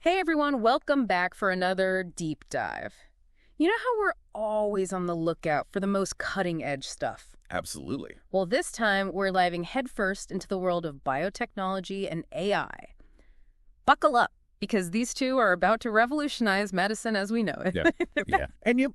Hey everyone, welcome back for another deep dive. You know how we're always on the lookout for the most cutting-edge stuff? Absolutely. Well, this time we're diving headfirst into the world of biotechnology and AI. Buckle up, because these two are about to revolutionize medicine as we know it. Yeah. Yeah. And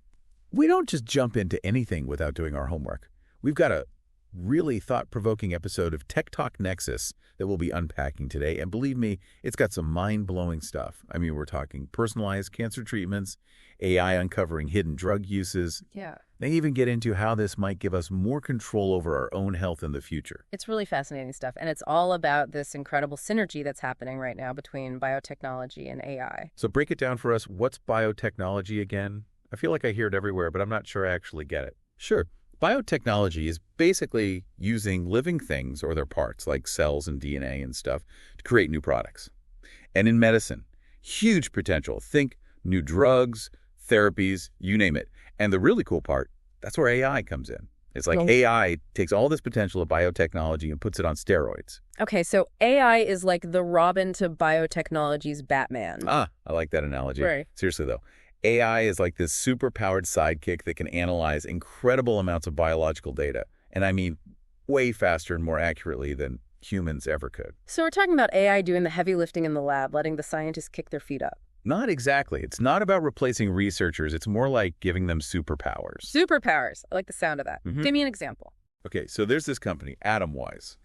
we don't just jump into anything without doing our homework. We've got a really thought-provoking episode of TECHTALK Nexus that we'll be unpacking today. And believe me, it's got some mind-blowing stuff. I mean, we're talking personalized cancer treatments, AI uncovering hidden drug uses. Yeah. They even get into how this might give us more control over our own health in the future. It's really fascinating stuff, and it's all about this incredible synergy that's happening right now between biotechnology and AI. So break it down for us. What's biotechnology again? I feel like I hear it everywhere, but I'm not sure I actually get it. Sure. Biotechnology is basically using living things or their parts, like cells and DNA and stuff, to create new products. And in medicine, huge potential. Think new drugs, therapies, you name it. And the really cool part, that's where AI comes in. It's like AI takes all this potential of biotechnology and puts it on steroids. Okay, so AI is like the Robin to biotechnology's Batman. I like that analogy. Right. Seriously, though. AI is like this super-powered sidekick that can analyze incredible amounts of biological data. And I mean, way faster and more accurately than humans ever could. So we're talking about AI doing the heavy lifting in the lab, letting the scientists kick their feet up. Not exactly. It's not about replacing researchers. It's more like giving them superpowers. Superpowers. I like the sound of that. Give me an example. Okay, so there's this company, Atomwise.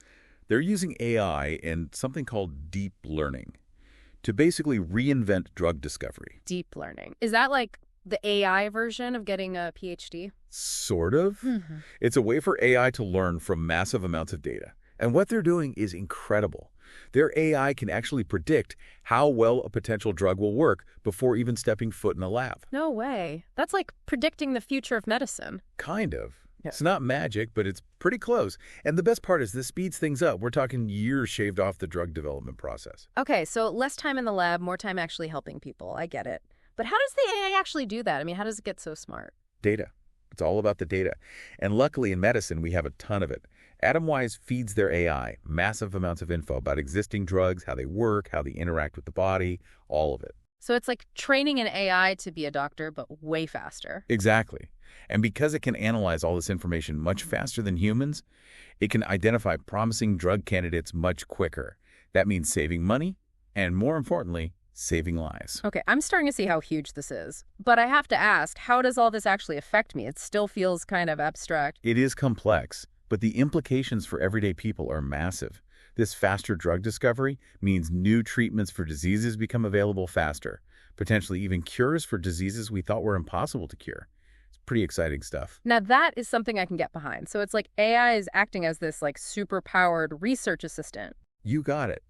They're using AI and something called deep learning to basically reinvent drug discovery. Deep learning. Is that like the AI version of getting a PhD? Sort of. It's a way for AI to learn from massive amounts of data. And what they're doing is incredible. Their AI can actually predict how well a potential drug will work before even stepping foot in a lab. No way. That's like predicting the future of medicine. Kind of. Yeah. It's not magic, but it's pretty close. And the best part is this speeds things up. We're talking years shaved off the drug development process. Okay, so less time in the lab, more time actually helping people. I get it. But how does the AI actually do that? I mean, how does it get so smart? Data. It's all about the data. And luckily in medicine, we have a ton of it. Atomwise feeds their AI massive amounts of info about existing drugs, how they work, how they interact with the body, all of it. So it's like training an AI to be a doctor, but way faster. Exactly. And because it can analyze all this information much faster than humans, it can identify promising drug candidates much quicker. That means saving money and, more importantly, saving lives. Okay, I'm starting to see how huge this is. But I have to ask, how does all this actually affect me? It still feels kind of abstract. It is complex, but the implications for everyday people are massive. This faster drug discovery means new treatments for diseases become available faster, potentially even cures for diseases we thought were impossible to cure. It's pretty exciting stuff. Now that is something I can get behind. So it's like AI is acting as this like super-powered research assistant. You got it.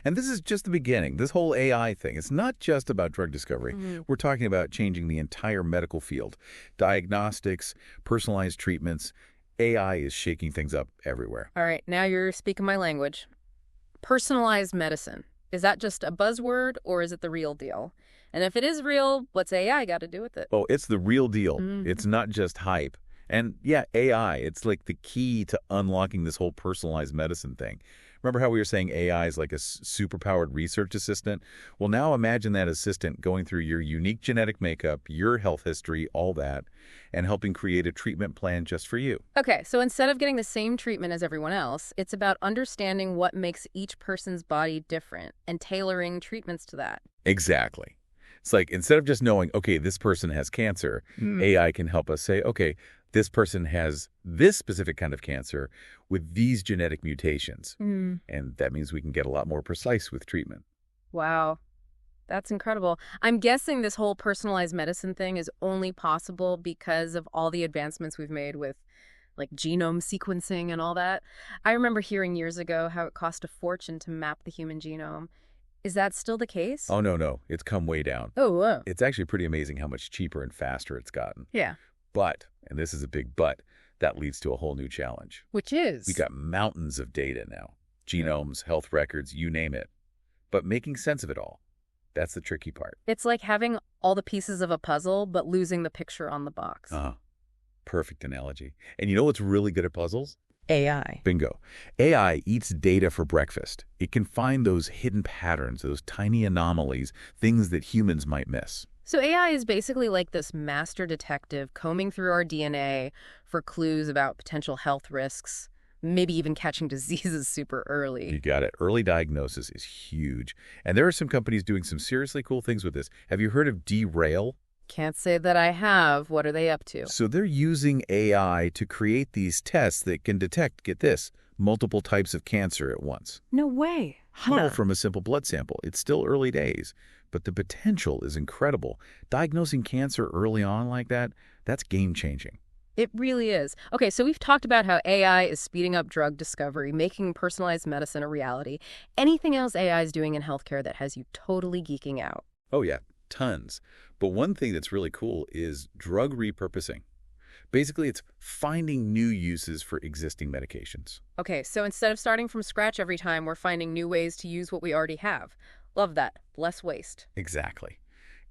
And this is just the beginning. This whole AI thing, it's not just about drug discovery. We're talking about changing the entire medical field. Diagnostics, personalized treatments. AI is shaking things up everywhere. All right, now you're speaking my language. Personalized medicine. Is that just a buzzword or is it the real deal? And if it is real, what's AI got to do with it? Oh, it's the real deal. It's not just hype. And yeah, AI, it's like the key to unlocking this whole personalized medicine thing. Remember how we were saying AI is like a superpowered research assistant? Well, now imagine that assistant going through your unique genetic makeup, your health history, all that, and helping create a treatment plan just for you. Okay, so instead of getting the same treatment as everyone else, it's about understanding what makes each person's body different and tailoring treatments to that. Exactly. It's like instead of just knowing, okay, this person has cancer, AI can help us say, okay, this person has this specific kind of cancer with these genetic mutations. And that means we can get a lot more precise with treatment. Wow. That's incredible. I'm guessing this whole personalized medicine thing is only possible because of all the advancements we've made with like genome sequencing and all that. I remember hearing years ago how it cost a fortune to map the human genome. Is that still the case? Oh, no. It's come way down. Oh, wow. It's actually pretty amazing how much cheaper and faster it's gotten. Yeah. But, and this is a big but, that leads to a whole new challenge. Which is? We got mountains of data now. Genomes, health records, you name it. But making sense of it all, that's the tricky part. It's like having all the pieces of a puzzle, but losing the picture on the box. Perfect analogy. And you know what's really good at puzzles? AI. Bingo. AI eats data for breakfast. It can find those hidden patterns, those tiny anomalies, things that humans might miss. So AI is basically like this master detective combing through our DNA for clues about potential health risks, maybe even catching diseases super You early. got it. Early diagnosis is huge. And there are some companies doing some seriously cool things with this. Have you heard of Derail? Can't say that I have. What are they up to? So they're using AI to create these tests that can detect, get this, multiple types of cancer at once. No way. All Huh. from a simple blood sample. It's still early days, but the potential is incredible. Diagnosing cancer early on like that, that's game-changing. It really is. Okay, so we've talked about how AI is speeding up drug discovery, making personalized medicine a reality. Anything else AI is doing in healthcare that has you totally geeking out? Oh yeah, tons. But one thing that's really cool is drug repurposing. Basically, it's finding new uses for existing medications. Okay, so instead of starting from scratch every time, we're finding new ways to use what we already have. Love that. Less waste. Exactly.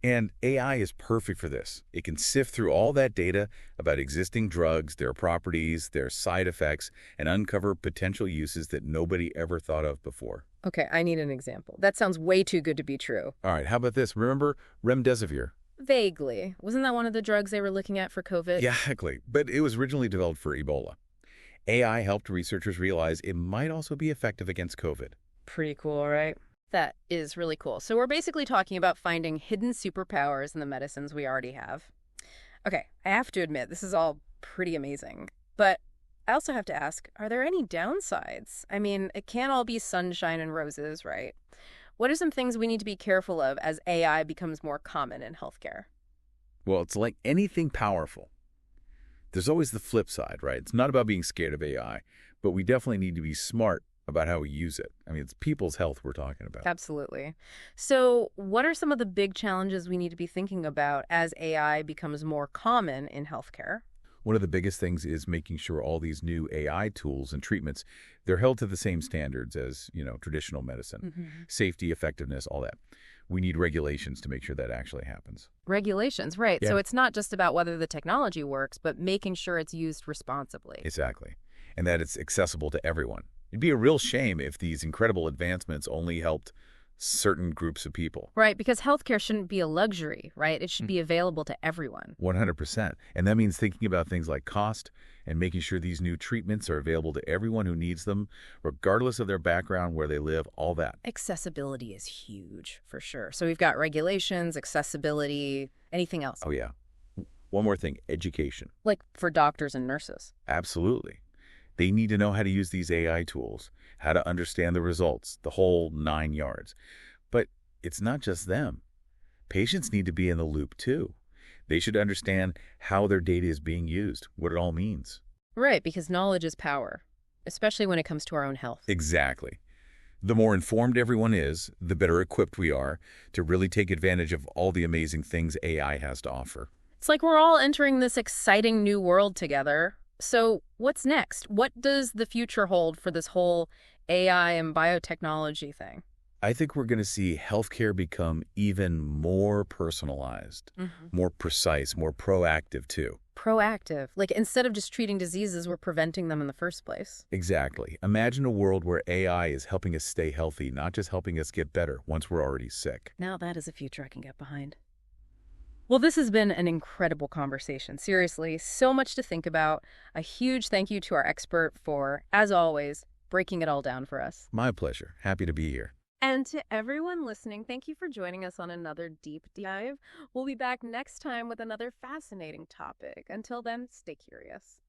And AI is perfect for this. It can sift through all that data about existing drugs, their properties, their side effects, and uncover potential uses that nobody ever thought of before. Okay, I need an example. That sounds way too good to be true. All right, how about this? Remember remdesivir? Vaguely. Wasn't that one of the drugs they were looking at for COVID? Yeah, exactly. But it was originally developed for Ebola. AI helped researchers realize it might also be effective against COVID. Pretty cool, right? That is really cool. So we're basically talking about finding hidden superpowers in the medicines we already have. Okay, I have to admit, this is all pretty amazing. But I also have to ask, are there any downsides? I mean, it can't all be sunshine and roses, right? What are some things we need to be careful of as AI becomes more common in healthcare? Well, it's like anything powerful. There's always the flip side, right? It's not about being scared of AI, but we definitely need to be smart about how we use it. I mean, it's people's health we're talking about. Absolutely. So, what are some of the big challenges we need to be thinking about as AI becomes more common in healthcare? One of the biggest things is making sure all these new AI tools and treatments, they're held to the same standards as, traditional medicine. Safety, effectiveness, all that. We need regulations to make sure that actually happens. Regulations, right. Yeah. So it's not just about whether the technology works, but making sure it's used responsibly. Exactly. And that it's accessible to everyone. It'd be a real shame if these incredible advancements only helped certain groups of people. Right, because healthcare shouldn't be a luxury, right? It should be available to everyone. 100%. And that means thinking about things like cost and making sure these new treatments are available to everyone who needs them, regardless of their background, where they live, all that. Accessibility is huge, for sure. So we've got regulations, accessibility, anything else? Oh, yeah. One more thing, education. Like for doctors and nurses. Absolutely. They need to know how to use these AI tools, how to understand the results, the whole 9 yards. But it's not just them. Patients need to be in the loop too. They should understand how their data is being used, what it all means. Right, because knowledge is power, especially when it comes to our own health. Exactly. The more informed everyone is, the better equipped we are to really take advantage of all the amazing things AI has to offer. It's like we're all entering this exciting new world together. So what's next? What does the future hold for this whole AI and biotechnology thing? I think we're going to see healthcare become even more personalized, more precise, more proactive too. Proactive. Like instead of just treating diseases, we're preventing them in the first place. Exactly. Imagine a world where AI is helping us stay healthy, not just helping us get better once we're already sick. Now that is a future I can get behind. Well, this has been an incredible conversation. Seriously, so much to think about. A huge thank you to our expert for, as always, breaking it all down for us. My pleasure. Happy to be here. And to everyone listening, thank you for joining us on another deep dive. We'll be back next time with another fascinating topic. Until then, stay curious.